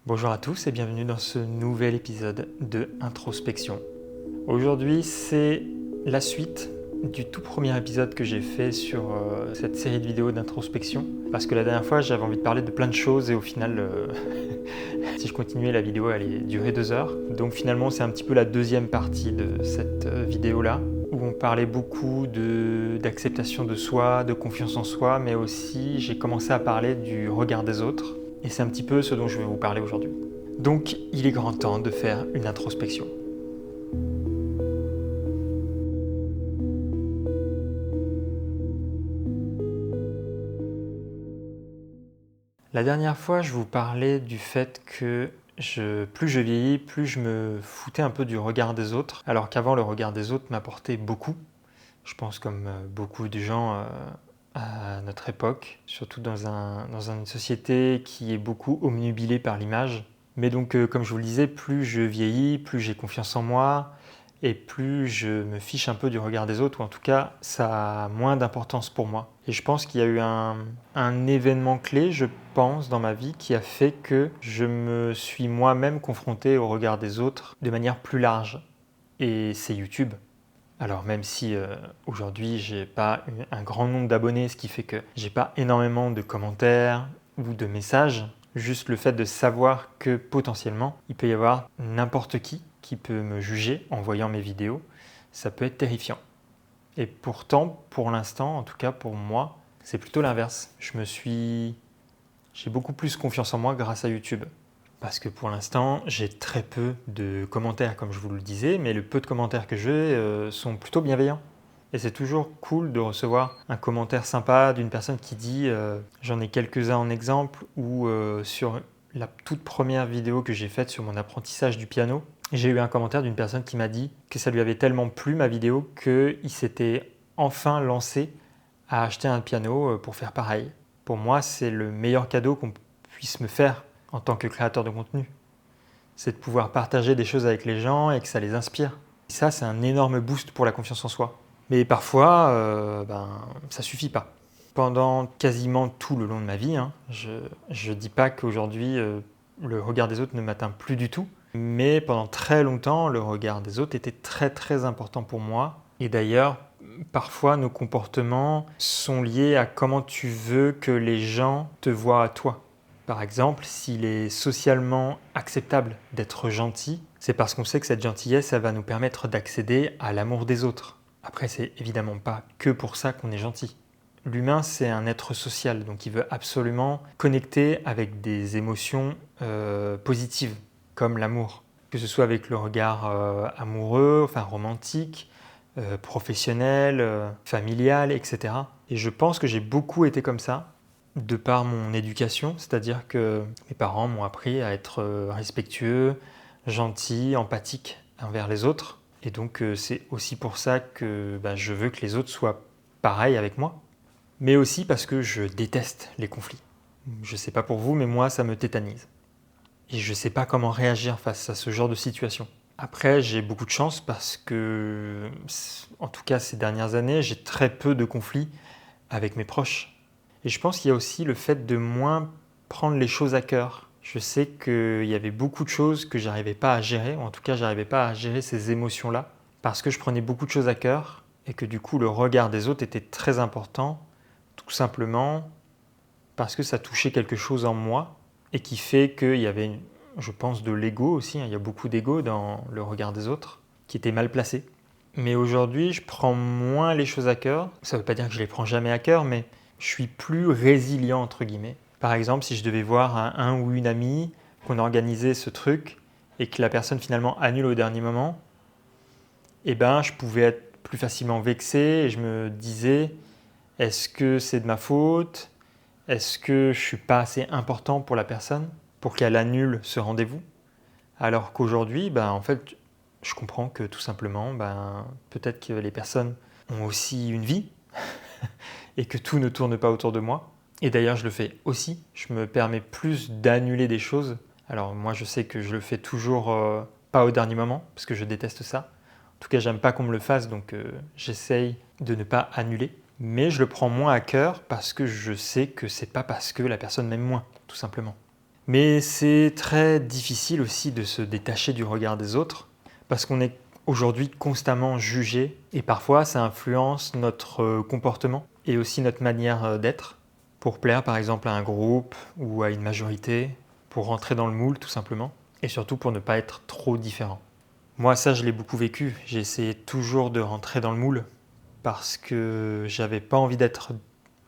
Bonjour à tous et bienvenue dans ce nouvel épisode de Introspection. Aujourd'hui, c'est la suite du tout premier épisode que j'ai fait sur cette série de vidéos d'introspection. Parce que la dernière fois, j'avais envie de parler de plein de choses et au final, si je continuais, la vidéo allait durer 2 heures. Donc finalement, c'est un petit peu la deuxième partie de cette vidéo-là, où on parlait beaucoup d'acceptation de soi, de confiance en soi, mais aussi j'ai commencé à parler du regard des autres. Et c'est un petit peu ce dont je vais vous parler aujourd'hui. Donc, il est grand temps de faire une introspection. La dernière fois, je vous parlais du fait que plus je vieillis, plus je me foutais un peu du regard des autres, alors qu'avant, le regard des autres m'apportait beaucoup. Je pense comme beaucoup de gens à notre époque, surtout dans une société qui est beaucoup omnubilée par l'image. Mais donc, comme je vous le disais, plus je vieillis, plus j'ai confiance en moi, et plus je me fiche un peu du regard des autres, ou en tout cas, ça a moins d'importance pour moi. Et je pense qu'il y a eu un événement clé, je pense, dans ma vie, qui a fait que je me suis moi-même confronté au regard des autres de manière plus large. Et c'est YouTube. Alors même si aujourd'hui j'ai pas un grand nombre d'abonnés, ce qui fait que j'ai pas énormément de commentaires ou de messages, juste le fait de savoir que potentiellement il peut y avoir n'importe qui peut me juger en voyant mes vidéos, ça peut être terrifiant. Et pourtant, pour l'instant, en tout cas pour moi, c'est plutôt l'inverse. J'ai beaucoup plus confiance en moi grâce à YouTube. Parce que pour l'instant, j'ai très peu de commentaires, comme je vous le disais, mais le peu de commentaires que j'ai sont plutôt bienveillants. Et c'est toujours cool de recevoir un commentaire sympa d'une personne qui dit j'en ai quelques-uns en exemple, ou sur la toute première vidéo que j'ai faite sur mon apprentissage du piano, j'ai eu un commentaire d'une personne qui m'a dit que ça lui avait tellement plu ma vidéo qu'il s'était enfin lancé à acheter un piano pour faire pareil. Pour moi, c'est le meilleur cadeau qu'on puisse me faire en tant que créateur de contenu. C'est de pouvoir partager des choses avec les gens et que ça les inspire. Et ça, c'est un énorme boost pour la confiance en soi. Mais parfois, ça suffit pas. Pendant quasiment tout le long de ma vie, je dis pas qu'aujourd'hui, le regard des autres ne m'atteint plus du tout. Mais pendant très longtemps, le regard des autres était très très important pour moi. Et d'ailleurs, parfois, nos comportements sont liés à comment tu veux que les gens te voient à toi. Par exemple, s'il est socialement acceptable d'être gentil, c'est parce qu'on sait que cette gentillesse, ça va nous permettre d'accéder à l'amour des autres. Après, c'est évidemment pas que pour ça qu'on est gentil. L'humain, c'est un être social, donc il veut absolument connecter avec des émotions positives, comme l'amour. Que ce soit avec le regard amoureux, enfin romantique, professionnel, familial, etc. Et je pense que j'ai beaucoup été comme ça, de par mon éducation, c'est-à-dire que mes parents m'ont appris à être respectueux, gentil, empathique envers les autres. Et donc c'est aussi pour ça que je veux que les autres soient pareils avec moi. Mais aussi parce que je déteste les conflits. Je ne sais pas pour vous, mais moi ça me tétanise. Et je ne sais pas comment réagir face à ce genre de situation. Après, j'ai beaucoup de chance parce que, en tout cas ces dernières années, j'ai très peu de conflits avec mes proches. Et je pense qu'il y a aussi le fait de moins prendre les choses à cœur. Je sais qu'il y avait beaucoup de choses que j'arrivais pas à gérer, ou en tout cas j'arrivais pas à gérer ces émotions-là, parce que je prenais beaucoup de choses à cœur et que du coup le regard des autres était très important, tout simplement parce que ça touchait quelque chose en moi et qui fait qu'il y avait, je pense, de l'ego aussi, il y a beaucoup d'ego dans le regard des autres, qui était mal placé. Mais aujourd'hui, je prends moins les choses à cœur. Ça ne veut pas dire que je les prends jamais à cœur, mais je suis plus résilient, entre guillemets. Par exemple, si je devais voir un ou une amie, qu'on organisait ce truc, et que la personne finalement annule au dernier moment, je pouvais être plus facilement vexé, et je me disais, est-ce que c'est de ma faute? Est-ce que je ne suis pas assez important pour la personne pour qu'elle annule ce rendez-vous? Alors qu'aujourd'hui, en fait, je comprends que tout simplement, peut-être que les personnes ont aussi une vie et que tout ne tourne pas autour de moi. Et d'ailleurs, je le fais aussi. Je me permets plus d'annuler des choses. Alors moi, je sais que je le fais toujours pas au dernier moment parce que je déteste ça. En tout cas, j'aime pas qu'on me le fasse, donc j'essaye de ne pas annuler. Mais je le prends moins à cœur parce que je sais que c'est pas parce que la personne m'aime moins, tout simplement. Mais c'est très difficile aussi de se détacher du regard des autres parce qu'on est aujourd'hui constamment jugé et parfois ça influence notre comportement et aussi notre manière d'être pour plaire par exemple à un groupe ou à une majorité, pour rentrer dans le moule tout simplement et surtout pour ne pas être trop différent. Moi ça je l'ai beaucoup vécu, j'ai essayé toujours de rentrer dans le moule parce que j'avais pas envie d'être...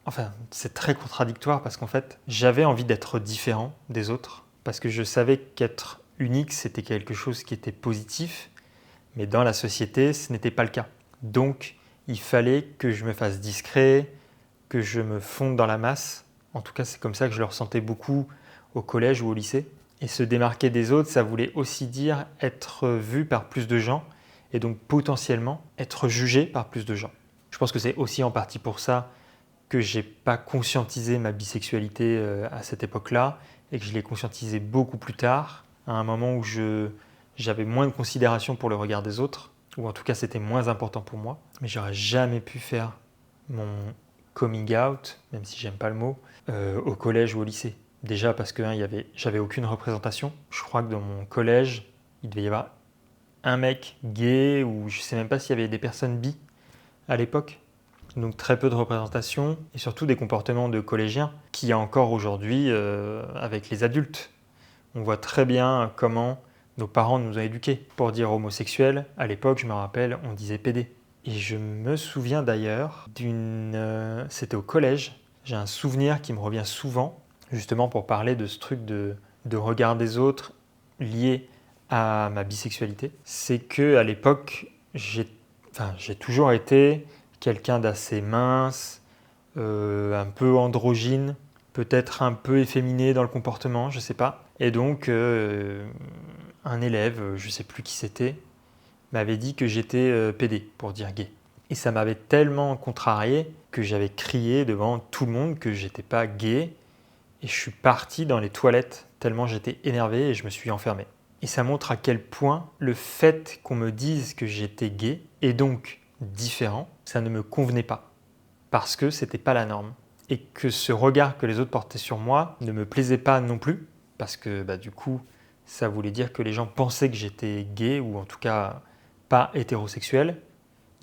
Enfin, c'est très contradictoire parce qu'en fait, j'avais envie d'être différent des autres parce que je savais qu'être unique, c'était quelque chose qui était positif, mais dans la société, ce n'était pas le cas. Donc, il fallait que je me fasse discret, que je me fonde dans la masse. En tout cas, c'est comme ça que je le ressentais beaucoup au collège ou au lycée. Et se démarquer des autres, ça voulait aussi dire être vu par plus de gens et donc potentiellement être jugé par plus de gens. Je pense que c'est aussi en partie pour ça que j'ai pas conscientisé ma bisexualité à cette époque-là et que je l'ai conscientisé beaucoup plus tard, à un moment où j'avais moins de considération pour le regard des autres, ou en tout cas c'était moins important pour moi. Mais j'aurais jamais pu faire mon coming out, même si j'aime pas le mot, au collège ou au lycée. Déjà parce que j'avais aucune représentation. Je crois que dans mon collège, il devait y avoir un mec gay, ou je sais même pas s'il y avait des personnes bi à l'époque. Donc très peu de représentation et surtout des comportements de collégiens qu'il y a encore aujourd'hui avec les adultes. On voit très bien comment nos parents nous ont éduqués. Pour dire homosexuel, à l'époque, je me rappelle, on disait PD. Et je me souviens d'ailleurs c'était au collège, j'ai un souvenir qui me revient souvent, justement pour parler de ce truc de regard des autres lié à ma bisexualité. C'est qu'à l'époque, j'ai toujours été quelqu'un d'assez mince, un peu androgyne, peut-être un peu efféminé dans le comportement, je sais pas. Et donc, un élève, je sais plus qui c'était, m'avait dit que j'étais PD, pour dire gay. Et ça m'avait tellement contrarié que j'avais crié devant tout le monde que j'étais pas gay. Et je suis parti dans les toilettes tellement j'étais énervé et je me suis enfermé. Et ça montre à quel point le fait qu'on me dise que j'étais gay et donc différent, ça ne me convenait pas. Parce que c'était pas la norme. Et que ce regard que les autres portaient sur moi ne me plaisait pas non plus. Parce que du coup, ça voulait dire que les gens pensaient que j'étais gay ou en tout cas pas hétérosexuel.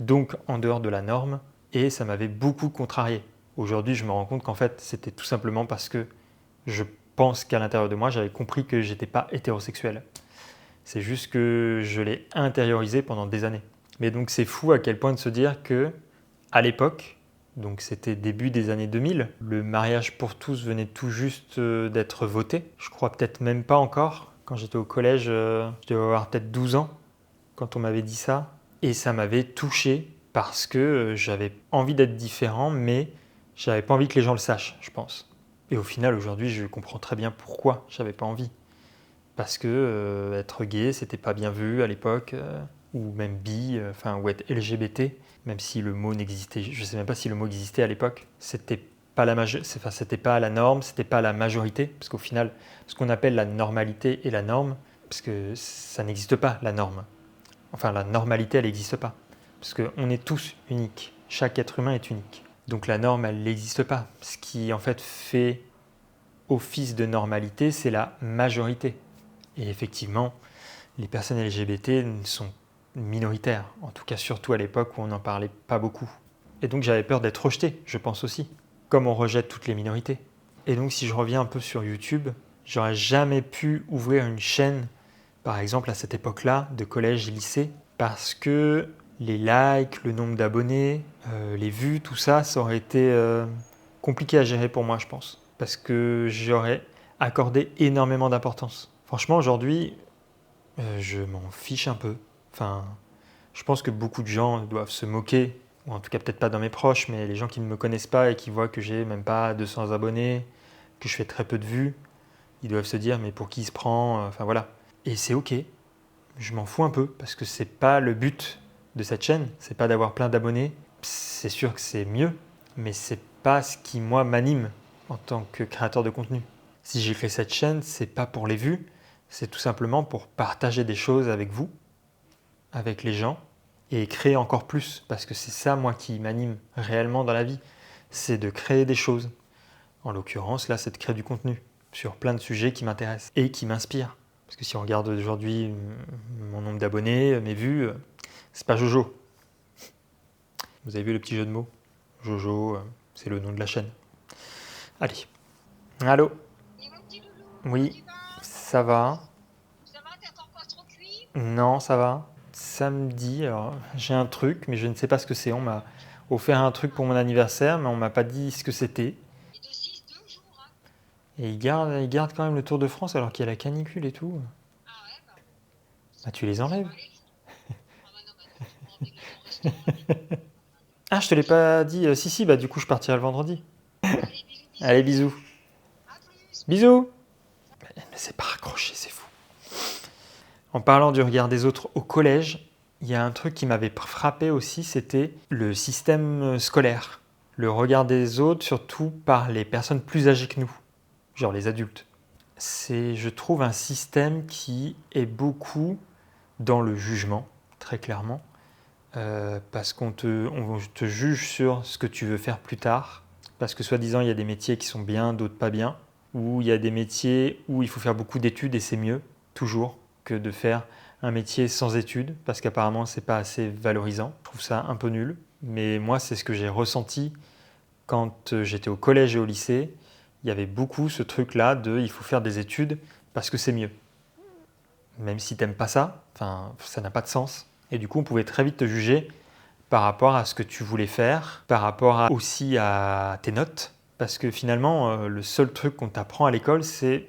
Donc en dehors de la norme. Et ça m'avait beaucoup contrarié. Aujourd'hui, je me rends compte qu'en fait, c'était tout simplement parce que je pense qu'à l'intérieur de moi, j'avais compris que j'étais pas hétérosexuel. C'est juste que je l'ai intériorisé pendant des années. Mais donc c'est fou à quel point de se dire que, à l'époque, donc c'était début des années 2000, le mariage pour tous venait tout juste d'être voté. Je crois peut-être même pas encore. Quand j'étais au collège, je devais avoir peut-être 12 ans quand on m'avait dit ça. Et ça m'avait touché parce que j'avais envie d'être différent, mais j'avais pas envie que les gens le sachent, je pense. Et au final, aujourd'hui, je comprends très bien pourquoi j'avais pas envie. Parce que être gay, c'était pas bien vu à l'époque, ou même bi, ou être LGBT, même si le mot n'existait, je sais même pas si le mot existait à l'époque. C'était pas c'était pas la norme, c'était pas la majorité, parce qu'au final, ce qu'on appelle la normalité et la norme, parce que ça n'existe pas, la norme. Enfin, la normalité, elle n'existe pas. Parce qu'on est tous uniques. Chaque être humain est unique. Donc la norme, elle n'existe pas. Ce qui, en fait office de normalité, c'est la majorité. Et effectivement, les personnes LGBT sont minoritaires. En tout cas, surtout à l'époque où on n'en parlait pas beaucoup. Et donc j'avais peur d'être rejeté, je pense aussi. Comme on rejette toutes les minorités. Et donc si je reviens un peu sur YouTube, j'aurais jamais pu ouvrir une chaîne, par exemple à cette époque-là, de collège et lycée, parce que les likes, le nombre d'abonnés, les vues, tout ça, ça aurait été compliqué à gérer pour moi, je pense. Parce que j'aurais accordé énormément d'importance. Franchement, aujourd'hui, je m'en fiche un peu. Enfin, je pense que beaucoup de gens doivent se moquer, ou en tout cas peut-être pas dans mes proches, mais les gens qui ne me connaissent pas et qui voient que j'ai même pas 200 abonnés, que je fais très peu de vues, ils doivent se dire mais pour qui il se prend, enfin voilà. Et c'est ok, je m'en fous un peu parce que c'est pas le but de cette chaîne, c'est pas d'avoir plein d'abonnés. C'est sûr que c'est mieux, mais c'est pas ce qui moi m'anime en tant que créateur de contenu. Si j'ai créé cette chaîne, c'est pas pour les vues, c'est tout simplement pour partager des choses avec vous, avec les gens, et créer encore plus, parce que c'est ça moi qui m'anime réellement dans la vie, c'est de créer des choses. En l'occurrence là, c'est de créer du contenu. sur plein de sujets qui m'intéressent et qui m'inspirent. Parce que si on regarde aujourd'hui mon nombre d'abonnés, mes vues, c'est pas Jojo. Vous avez vu le petit jeu de mots? Jojo, c'est le nom de la chaîne. Allez. Allô? Et mon petit loulou, Oui, tu vas? ça va? Ça va, t'es encore pas trop cuit? Non, ça va. Samedi, alors, j'ai un truc, mais je ne sais pas ce que c'est. On m'a offert un truc pour mon anniversaire, mais on m'a pas dit ce que c'était. Et de 6, 2 jours, hein? Et ils gardent quand même le Tour de France alors qu'il y a la canicule et tout. Ah ouais, bah, Bah tu les ça enlèves. va aller. Ah bah non, faut pas enlever au restaurant. Ah, je te l'ai pas dit. Si, bah du coup je partirai le vendredi. Allez, bisous, bisous. Allez, bisous. À plus. Bisous. Mais c'est pas raccroché, c'est fou. En parlant du regard des autres au collège, il y a un truc qui m'avait frappé aussi, c'était le système scolaire. Le regard des autres, surtout par les personnes plus âgées que nous, genre les adultes. C'est, je trouve, un système qui est beaucoup dans le jugement, très clairement, parce on te juge sur ce que tu veux faire plus tard, parce que soi-disant il y a des métiers qui sont bien, d'autres pas bien, ou il y a des métiers où il faut faire beaucoup d'études et c'est mieux, toujours, que de faire un métier sans études, parce qu'apparemment c'est pas assez valorisant. Je trouve ça un peu nul, mais moi c'est ce que j'ai ressenti quand j'étais au collège et au lycée. Il y avait beaucoup ce truc-là de il faut faire des études parce que c'est mieux. Même si t'aimes pas ça, ça n'a pas de sens. Et du coup, on pouvait très vite te juger par rapport à ce que tu voulais faire, par rapport aussi à tes notes, parce que finalement, le seul truc qu'on t'apprend à l'école, c'est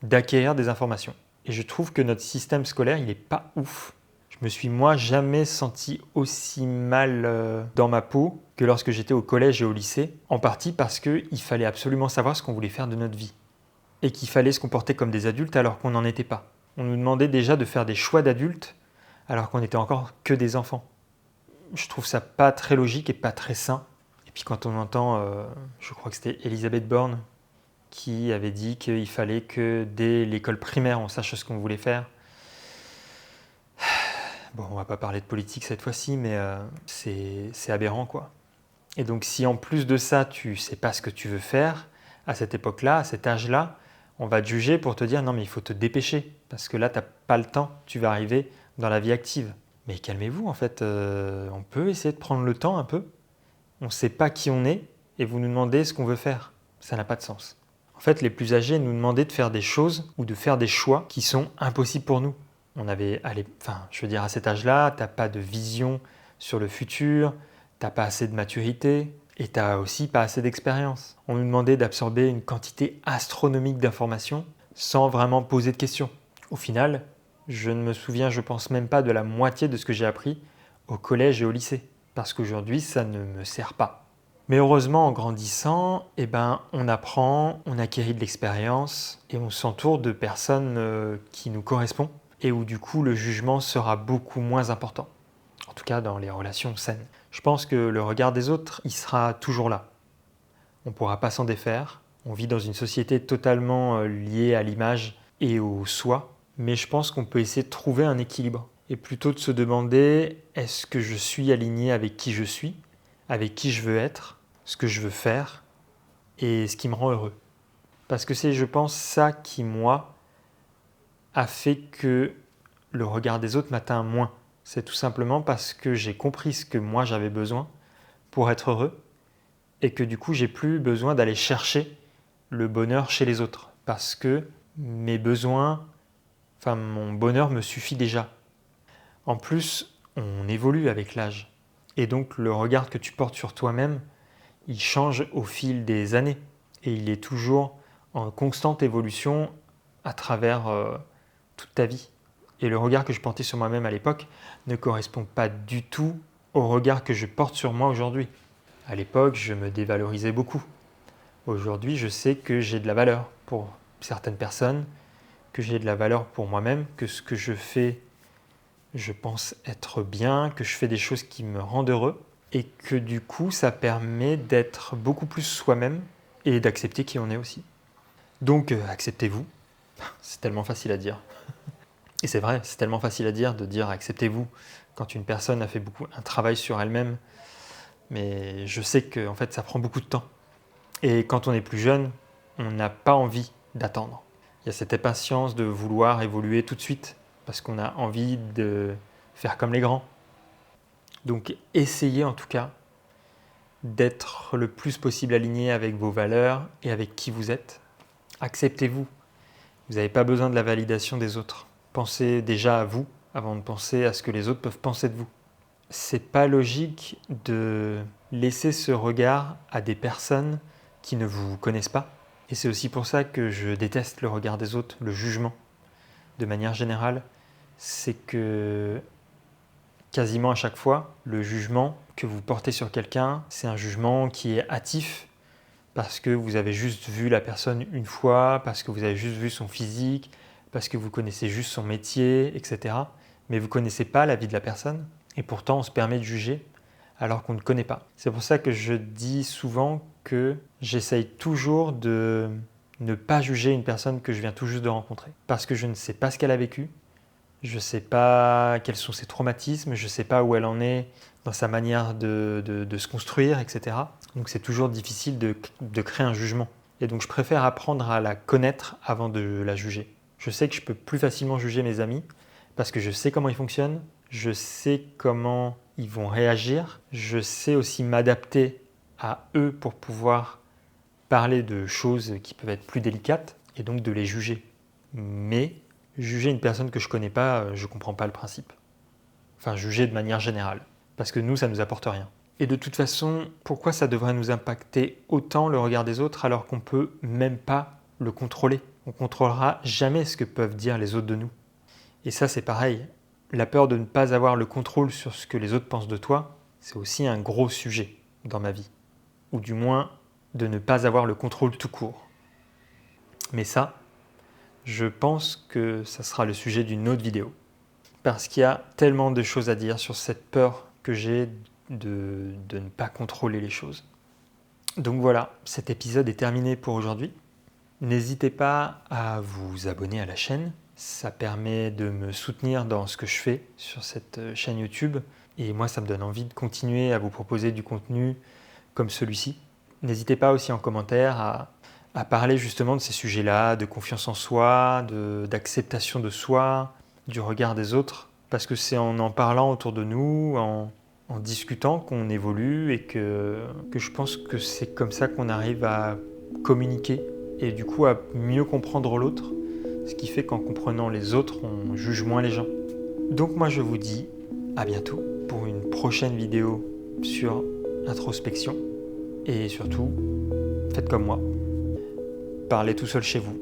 d'acquérir des informations. Et je trouve que notre système scolaire, il n'est pas ouf. Je me suis moi jamais senti aussi mal dans ma peau que lorsque j'étais au collège et au lycée, en partie parce qu'il fallait absolument savoir ce qu'on voulait faire de notre vie. Et qu'il fallait se comporter comme des adultes alors qu'on n'en était pas. On nous demandait déjà de faire des choix d'adultes alors qu'on n'était encore que des enfants. Je trouve ça pas très logique et pas très sain. Et puis quand on entend, je crois que c'était Elisabeth Borne qui avait dit qu'il fallait que dès l'école primaire on sache ce qu'on voulait faire. Bon, on va pas parler de politique cette fois-ci, mais c'est aberrant quoi. Et donc si en plus de ça tu sais pas ce que tu veux faire, à cette époque-là, à cet âge-là, on va te juger pour te dire non mais il faut te dépêcher, parce que là t'as pas le temps, tu vas arriver dans la vie active. Mais calmez-vous en fait, on peut essayer de prendre le temps un peu. On ne sait pas qui on est et vous nous demandez ce qu'on veut faire. Ça n'a pas de sens. En fait, les plus âgés nous demandaient de faire des choses ou de faire des choix qui sont impossibles pour nous. On avait, je veux dire, à cet âge-là, t'as pas de vision sur le futur, t'as pas assez de maturité et t'as aussi pas assez d'expérience. On nous demandait d'absorber une quantité astronomique d'informations sans vraiment poser de questions. Au final, je ne me souviens, je pense même pas de la moitié de ce que j'ai appris au collège et au lycée, parce qu'aujourd'hui, ça ne me sert pas. Mais heureusement, en grandissant, on apprend, on acquérit de l'expérience et on s'entoure de personnes qui nous correspondent et où du coup le jugement sera beaucoup moins important. En tout cas, dans les relations saines. Je pense que le regard des autres, il sera toujours là. On ne pourra pas s'en défaire. On vit dans une société totalement liée à l'image et au soi. Mais je pense qu'on peut essayer de trouver un équilibre. Et plutôt de se demander, est-ce que je suis aligné avec qui je suis, avec qui je veux être, ce que je veux faire et ce qui me rend heureux. Parce que c'est, je pense, ça qui, moi, a fait que le regard des autres m'atteint moins. C'est tout simplement parce que j'ai compris ce que moi j'avais besoin pour être heureux et que du coup j'ai plus besoin d'aller chercher le bonheur chez les autres parce que mes besoins, mon bonheur me suffit déjà. En plus, on évolue avec l'âge et donc le regard que tu portes sur toi-même, il change au fil des années et il est toujours en constante évolution à travers toute ta vie. Et le regard que je portais sur moi-même à l'époque ne correspond pas du tout au regard que je porte sur moi aujourd'hui. À l'époque, je me dévalorisais beaucoup. Aujourd'hui, je sais que j'ai de la valeur pour certaines personnes, que j'ai de la valeur pour moi-même, que ce que je fais, je pense être bien, que je fais des choses qui me rendent heureux et que du coup, ça permet d'être beaucoup plus soi-même et d'accepter qui on est aussi. Donc, acceptez-vous. C'est tellement facile à dire. Et c'est vrai, c'est tellement facile à dire de dire acceptez-vous quand une personne a fait un travail sur elle-même. Mais je sais que en fait, ça prend beaucoup de temps. Et quand on est plus jeune, on n'a pas envie d'attendre. Il y a cette impatience de vouloir évoluer tout de suite, parce qu'on a envie de faire comme les grands. Donc essayez en tout cas d'être le plus possible aligné avec vos valeurs et avec qui vous êtes. Acceptez-vous. Vous n'avez pas besoin de la validation des autres. Pensez déjà à vous avant de penser à ce que les autres peuvent penser de vous. C'est pas logique de laisser ce regard à des personnes qui ne vous connaissent pas. Et c'est aussi pour ça que je déteste le regard des autres, le jugement. De manière générale, c'est que quasiment à chaque fois, le jugement que vous portez sur quelqu'un, c'est un jugement qui est hâtif parce que vous avez juste vu la personne une fois, parce que vous avez juste vu son physique, parce que vous connaissez juste son métier, etc. Mais vous ne connaissez pas la vie de la personne et pourtant on se permet de juger alors qu'on ne connaît pas. C'est pour ça que je dis souvent que j'essaye toujours de ne pas juger une personne que je viens tout juste de rencontrer parce que je ne sais pas ce qu'elle a vécu. Je ne sais pas quels sont ses traumatismes, je ne sais pas où elle en est dans sa manière de se construire, etc. Donc c'est toujours difficile de créer un jugement. Et donc je préfère apprendre à la connaître avant de la juger. Je sais que je peux plus facilement juger mes amis parce que je sais comment ils fonctionnent, je sais comment ils vont réagir, je sais aussi m'adapter à eux pour pouvoir parler de choses qui peuvent être plus délicates et donc de les juger. Mais juger une personne que je ne connais pas, je ne comprends pas le principe. Enfin, juger de manière générale. Parce que nous, ça ne nous apporte rien. Et de toute façon, pourquoi ça devrait nous impacter autant le regard des autres alors qu'on ne peut même pas le contrôler? On ne contrôlera jamais ce que peuvent dire les autres de nous. Et ça, c'est pareil. La peur de ne pas avoir le contrôle sur ce que les autres pensent de toi, c'est aussi un gros sujet dans ma vie. Ou du moins, de ne pas avoir le contrôle tout court. Mais ça, je pense que ça sera le sujet d'une autre vidéo. Parce qu'il y a tellement de choses à dire sur cette peur que j'ai de ne pas contrôler les choses. Donc voilà, cet épisode est terminé pour aujourd'hui. N'hésitez pas à vous abonner à la chaîne. Ça permet de me soutenir dans ce que je fais sur cette chaîne YouTube. Et moi, ça me donne envie de continuer à vous proposer du contenu comme celui-ci. N'hésitez pas aussi en commentaire à parler justement de ces sujets-là, de confiance en soi, d'acceptation de soi, du regard des autres. Parce que c'est en parlant autour de nous, en discutant qu'on évolue et que je pense que c'est comme ça qu'on arrive à communiquer et du coup à mieux comprendre l'autre. Ce qui fait qu'en comprenant les autres, on juge moins les gens. Donc moi je vous dis à bientôt pour une prochaine vidéo sur l'introspection. Et surtout, faites comme moi. Parlez tout seul chez vous.